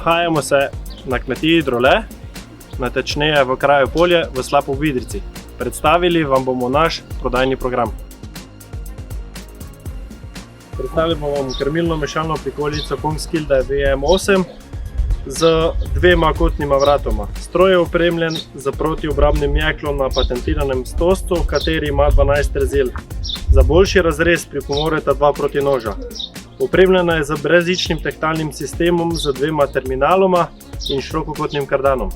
Nahajamo se na kmetiji Drole, natančneje v kraju Polje v Slapovidrici. Predstavili vam bomo naš prodajni program. Predstavili bomo vam krmilno mešalno prikolico Kongskilde VM8 z dvema kotnima vratoma. Stroj je opremljen z protiobrambnim jeklom na patentiranem stožcu, kateri ima 12 rezil. Za boljši razrez pripomoreta dva protinoža. Opremljena je z brezžičnim tehtalnim sistemom z dvema terminaloma in širokokotnim kardanom.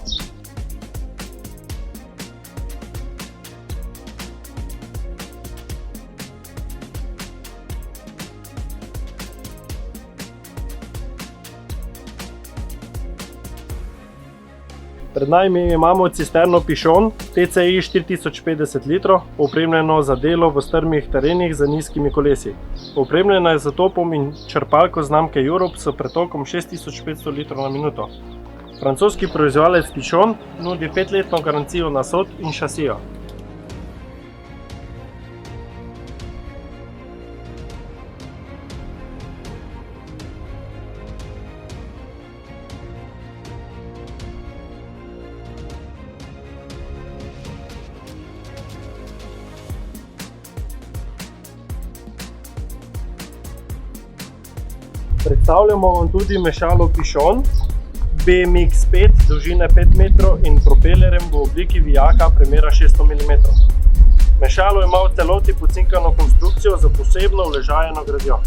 Pred nami imamo cisterno Pišon TCI 4050 litrov, opremljeno za delo v strmih terenih z nizkimi kolesi. Opremljena je z topom in črpalko znamke Europe s pretokom 6500 litrov na minuto. Francoski proizvajalec Pišon nudi 5-letno garancijo na sod in šasijo. Predstavljamo vam tudi mešalo Pišon BMX5 dolžine 5 metrov in propelerjem v obliki vijaka premera 600 mm. Mešalo ima v celoti pocinkano konstrukcijo z posebno uležajeno gradjo.